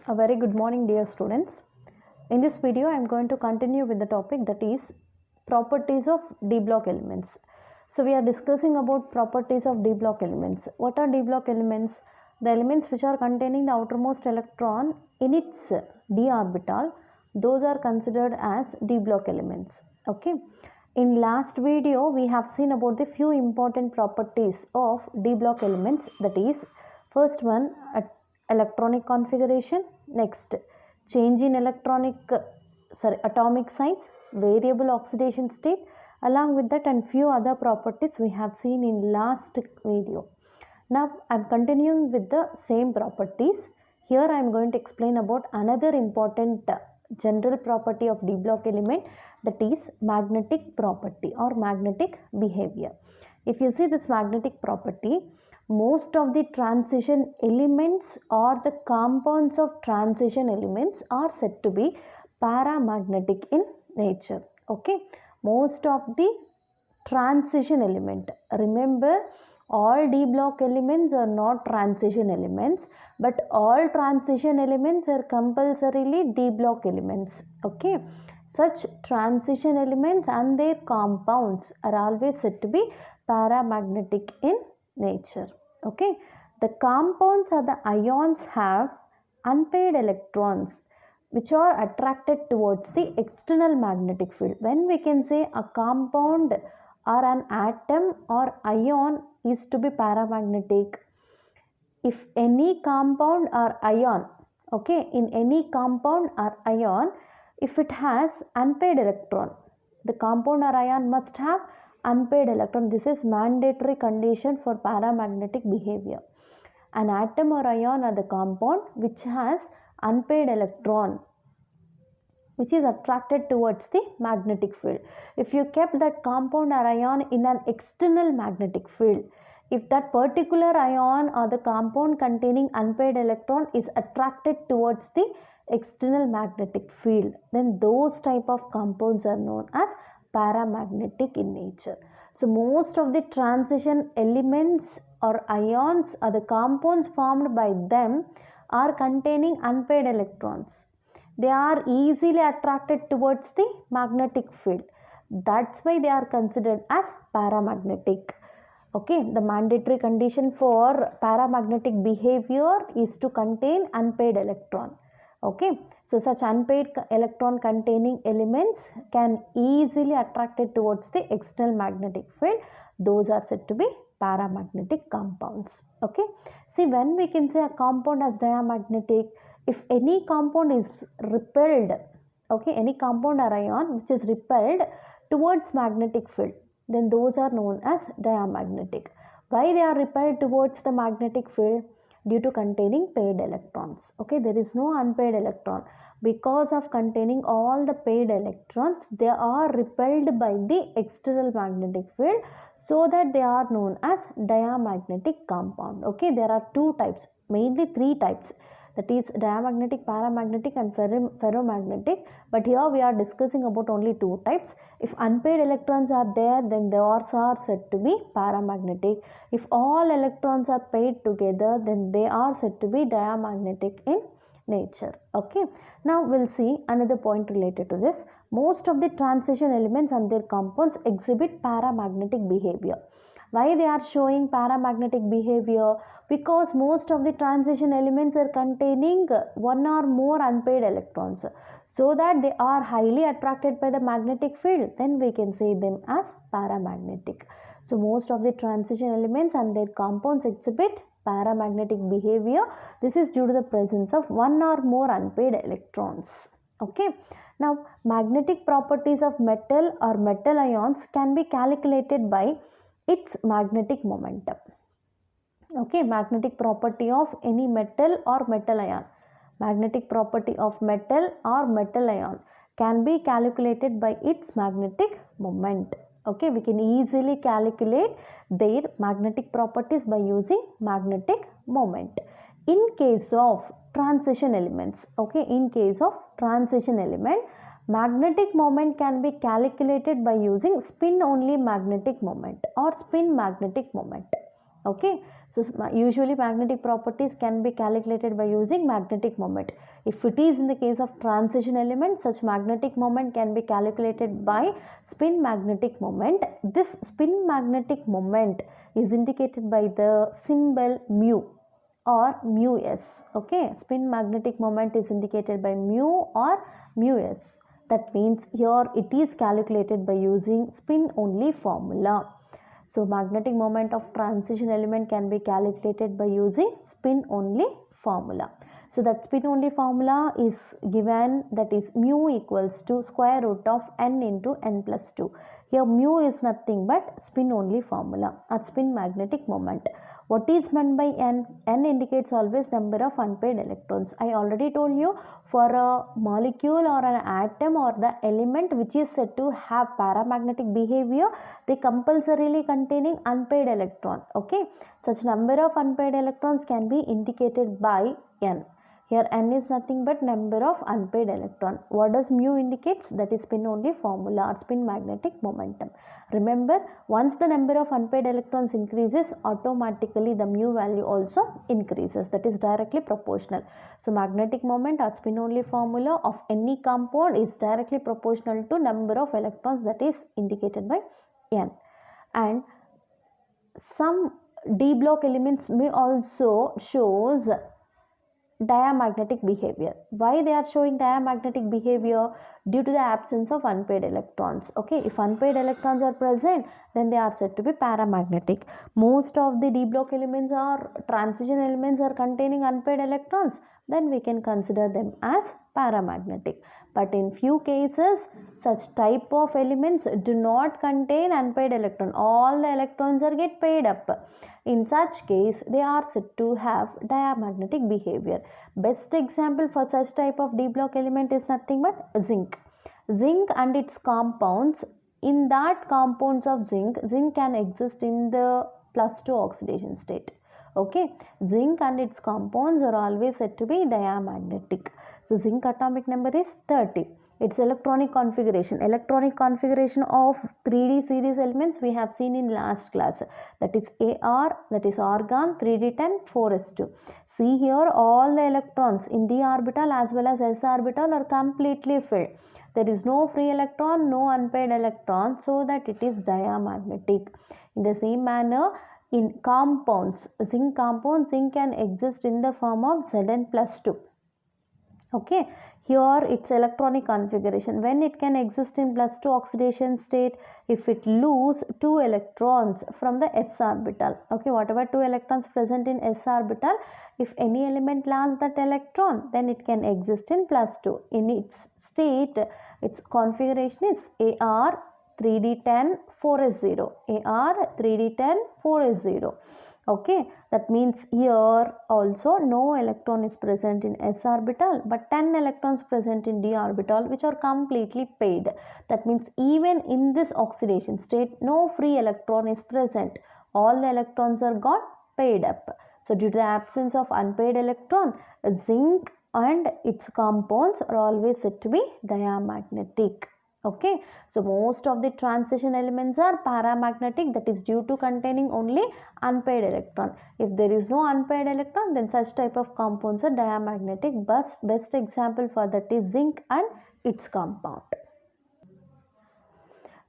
A very good morning, dear students. In this video, I am going to continue with the topic, that is properties of d block elements. So we are discussing about properties of d block elements. What are d block elements? The elements which are containing the outermost electron in its d orbital, those are considered as d block elements. Okay. In last video, we have seen about the few important properties of d block elements, that is, first one, electronic configuration, next change in atomic size, variable oxidation state, along with that and few other properties we have seen in last video. Now I am continuing with the same properties. Here I am going to explain about another important general property of d block element, that is magnetic property or magnetic behavior. If you see this magnetic property, most of the transition elements or the compounds of transition elements are said to be paramagnetic in nature. Okay, most of the transition element, remember, all d block elements are not transition elements, but all transition elements are compulsorily d block elements. Okay, such transition elements and their compounds are always said to be paramagnetic in nature. Okay, the compounds or the ions have unpaired electrons which are attracted towards the external magnetic field. When we can say a compound or an atom or ion is to be paramagnetic, if any compound or ion, okay, in any compound or ion, if it has unpaired electron, the compound or ion must have unpaired electron. This is mandatory condition for paramagnetic behavior. An atom or ion or the compound which has unpaired electron, which is attracted towards the magnetic field. If you kept that compound or ion in an external magnetic field, if that particular ion or the compound containing unpaired electron is attracted towards the external magnetic field, then those type of compounds are known as paramagnetic in nature. So most of the transition elements or ions or the compounds formed by them are containing unpaired electrons. They are easily attracted towards the magnetic field. That's why they are considered as paramagnetic. Okay, the mandatory condition for paramagnetic behavior is to contain unpaired electron. Okay, so such unpaired electron containing elements can easily attracted towards the external magnetic field. Those are said to be paramagnetic compounds. Okay, see, when we can say a compound as diamagnetic, if any compound is repelled, okay, any compound or ion which is repelled towards magnetic field, then those are known as diamagnetic. Why they are repelled towards the magnetic field? Due to containing paired electrons. Okay, there is no unpaired electron. Because of containing all the paired electrons, they are repelled by the external magnetic field, so that they are known as diamagnetic compound. Okay, there are two types, mainly three types, that is diamagnetic, paramagnetic and ferromagnetic, but here we are discussing about only two types. If unpaired electrons are there, then those are said to be paramagnetic. If all electrons are paired together, then they are said to be diamagnetic in nature. Okay, now we'll see another point related to this. Most of the transition elements and their compounds exhibit paramagnetic behavior. Why they are showing paramagnetic behavior? Because most of the transition elements are containing one or more unpaired electrons, so that they are highly attracted by the magnetic field. Then we can say them as paramagnetic. So most of the transition elements and their compounds exhibit paramagnetic behavior. This is due to the presence of one or more unpaired electrons. Okay. Now magnetic properties of metal or metal ions can be calculated by its magnetic momentum. Okay, magnetic property of any metal or metal ion. Magnetic property of metal or metal ion can be calculated by its magnetic moment. Okay, we can easily calculate their magnetic properties by using magnetic moment. In case of transition elements, okay, in case of transition element, magnetic moment can be calculated by using spin only magnetic moment or spin magnetic moment. Okay, so usually magnetic properties can be calculated by using magnetic moment. If it is in the case of transition element, such magnetic moment can be calculated by spin magnetic moment. This spin magnetic moment is indicated by the symbol mu or mu s. Okay, spin magnetic moment is indicated by mu or mu s. That means here it is calculated by using spin only formula. So magnetic moment of transition element can be calculated by using spin only formula. So that spin only formula is given, that is mu equals to square root of n into n plus 2. Here mu is nothing but spin only formula or spin magnetic moment. What is meant by n? N indicates always number of unpaired electrons. I already told you, for a molecule or an atom or the element which is said to have paramagnetic behavior, they compulsorily containing unpaired electron. Okay, such number of unpaired electrons can be indicated by n. Here n is nothing but number of unpaired electron. What does mu indicates? That is spin only formula or spin magnetic momentum. Remember, once the number of unpaired electrons increases, automatically the mu value also increases. That is directly proportional. So magnetic moment or spin only formula of any compound is directly proportional to number of electrons, that is indicated by n. And some d block elements may also shows diamagnetic behavior. Why they are showing diamagnetic behavior? Due to the absence of unpaired electrons. Okay, if unpaired electrons are present, then they are said to be paramagnetic. Most of the d block elements or transition elements are containing unpaired electrons, then we can consider them as paramagnetic. But in few cases, such type of elements do not contain unpaired electron. All the electrons are get paired up. In such case, they are said to have diamagnetic behavior. Best example for such type of d block element is nothing but zinc. Zinc and its compounds. In that compounds of zinc can exist in the +2 oxidation state. Okay, zinc and its compounds are always said to be diamagnetic. So zinc atomic number is 30. Its electronic configuration of 3D series elements we have seen in last class, that is Ar, that is argon 3d10 4s2. See here, all the electrons in d orbital as well as s orbital are completely filled. There is no free electron, no unpaired electron, so that it is diamagnetic. In the same manner, in compounds, zinc can exist in the form of Zn+2. Okay, here its electronic configuration, when it can exist in +2 oxidation state, if it lose 2 electrons from the s orbital. Okay, whatever 2 electrons present in s orbital, if any element lost that electron, then it can exist in +2. In its state, its configuration is Ar 3d10 4s0. Ar 3d10 4s0. Okay, that means here also no electron is present in s orbital, but 10 electrons present in d orbital, which are completely paired. That means even in this oxidation state, no free electron is present. All the electrons are got paired up. So due to the absence of unpaired electron, zinc and its compounds are always said to be diamagnetic. Okay, so most of the transition elements are paramagnetic, that is due to containing only unpaired electron. If there is no unpaired electron, then such type of compounds are diamagnetic. Best example for that is zinc and its compound.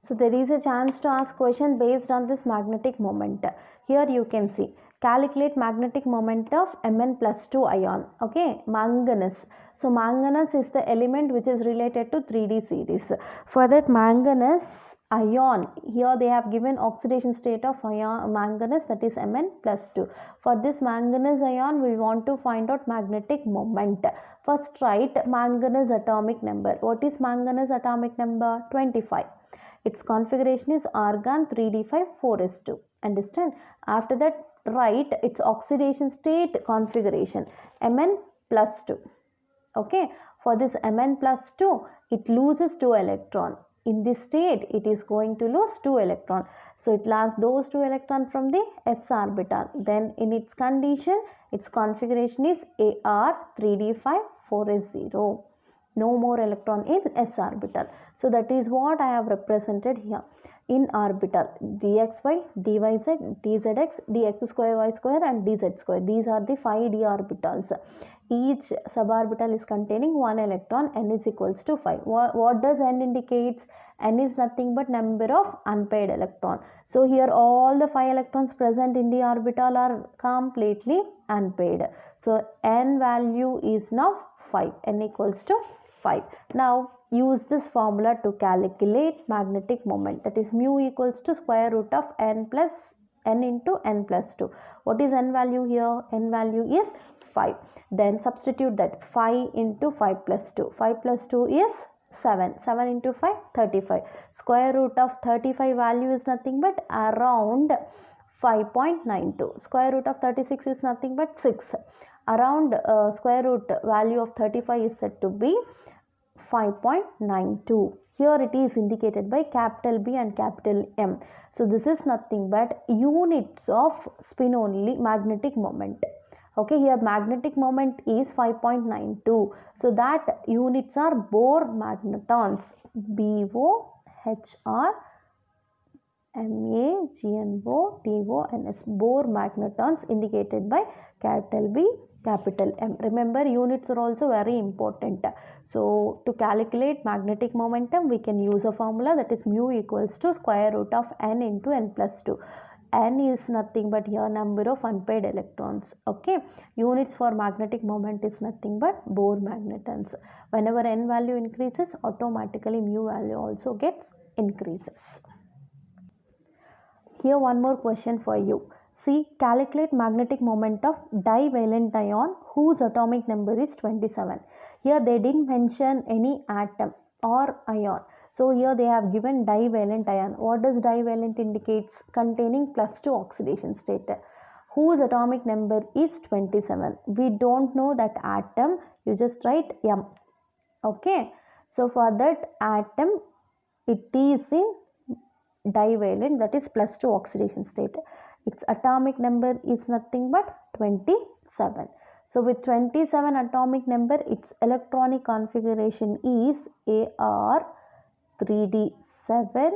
So there is a chance to ask question based on this magnetic moment. Here you can see, calculate magnetic moment of Mn+2 ion. Okay, manganese. So manganese is the element which is related to 3D series. For that manganese ion, here they have given oxidation state of ion manganese, that is Mn+2. For this manganese ion, we want to find out magnetic moment. First write manganese atomic number. What is manganese atomic number? 25. Its configuration is argon 3d5 4s2. Understand? After that, write its oxidation state configuration, Mn+2. Okay, for this Mn+2, it loses 2 electron. In this state, it is going to lose 2 electron. So it lost those 2 electron from the s orbital. Then in its condition, its configuration is Ar 3d5 4s0. No more electron in s orbital. So that is what I have represented here. in orbital dxy, dyz, dzx, dx square y square and dz square. These are the 5 d orbitals. Each suborbital is containing 1 electron. N is equals to 5. What does N indicates? N is nothing but number of unpaired electron. So here all the 5 electrons present in the orbital are completely unpaired. So N value is now 5. N equals to 5. Now use this formula to calculate magnetic moment, that is mu equals to square root of n into n plus 2. What is n value here? N value is 5. Then substitute that 5 into 5 plus 2. 5 plus 2 is 7. 7 into 5, 35. Square root of 35 value is nothing but around 5.92. Square root of 36 is nothing but 6. Around square root value of 35 is said to be 5.92. Here it is indicated by capital B and capital M. So this is nothing but units of spin only magnetic moment. Okay, here magnetic moment is 5.92. So that units are Bohr magnetons. BOHR MAGNOTONS. Bohr magnetons indicated by capital B, capital M. Remember, units are also very important. So to calculate magnetic momentum, we can use a formula, that is mu equals to square root of n into n plus 2. N is nothing but here number of unpaired electrons. Okay, units for magnetic moment is nothing but Bohr magnetons. Whenever n value increases, automatically mu value also gets increases. Here one more question for you. See, calculate magnetic moment of divalent ion whose atomic number is 27. Here they didn't mention any atom or ion. So here they have given divalent ion. What does divalent indicates? Containing +2 oxidation state. Whose atomic number is 27. We don't know that atom. You just write M. Okay. So for that atom, it is in divalent, that is +2 oxidation state. Its atomic number is nothing but 27. So with 27 atomic number, its electronic configuration is Ar 3d7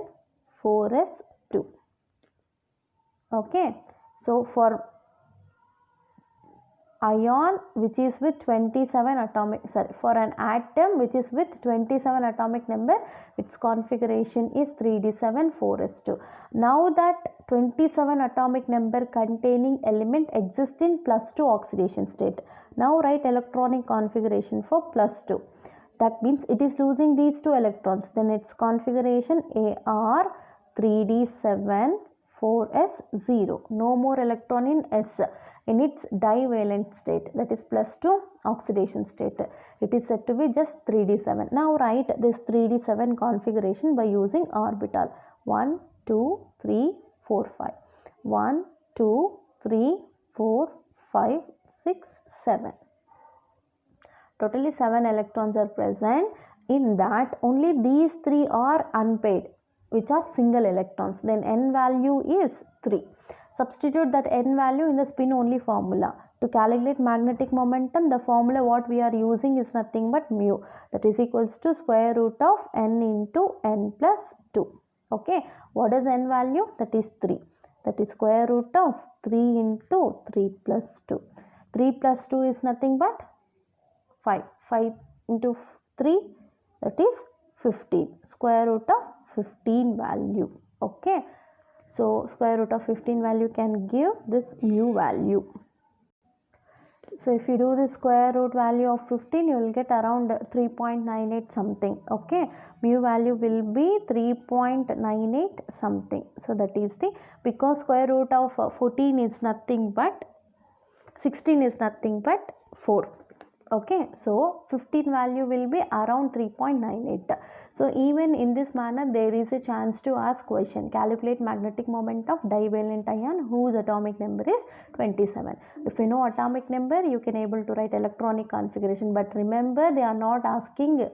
4s2. Okay, so for ion which is with 27 atomic, for an atom which is with 27 atomic number, its configuration is 3d7 4s2. Now that 27 atomic number containing element exists in +2 oxidation state. Now write electronic configuration for +2. That means it is losing these 2 electrons. Then its configuration Ar 3d7 4s0. No more electron in S. In its divalent state, that is +2 oxidation state, it is said to be just 3d7. Now write this 3d7 configuration by using orbital 1, 2, 3, 4, 5. 1, 2, 3, 4, 5, 6, 7. Totally 7 electrons are present. In that, only these 3 are unpaired, which are single electrons. Then N value is 3. Substitute that N value in the spin only formula. To calculate magnetic momentum, the formula what we are using is nothing but mu, that is equals to square root of n into n plus 2. Okay, what is N value? That is 3. That is square root of 3 into 3 plus 2. 3 plus 2 is nothing but 5. 5 into 3, that is 15. Square root of 15 value. Okay. So square root of 15 value can give this mu value. So if you do the square root value of 15, you will get around 3.98 something. Okay, mu value will be 3.98 something. So that is the, because square root of 14 is nothing but 16 is nothing but 4. Okay, so 15 value will be around 3.98. So even in this manner, there is a chance to ask question. Calculate magnetic moment of divalent ion whose atomic number is 27. If you know atomic number, you can able to write electronic configuration. But remember, they are not asking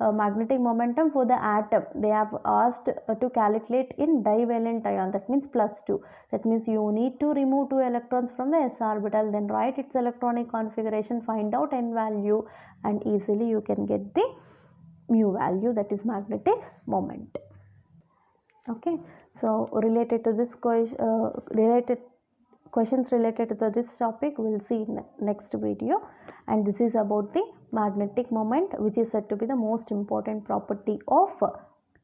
magnetic momentum for the atom. They have asked to calculate in divalent ion, that means +2. That means you need to remove 2 electrons from the s orbital, then write its electronic configuration, find out N value, and easily you can get the mu value, that is magnetic moment. Okay, so related to this related questions related to this topic we'll see in next video, and this is about the magnetic moment, which is said to be the most important property of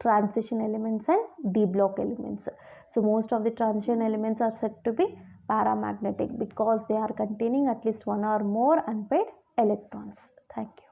transition elements and d block elements. So most of the transition elements are said to be paramagnetic because they are containing at least one or more unpaired electrons. Thank you.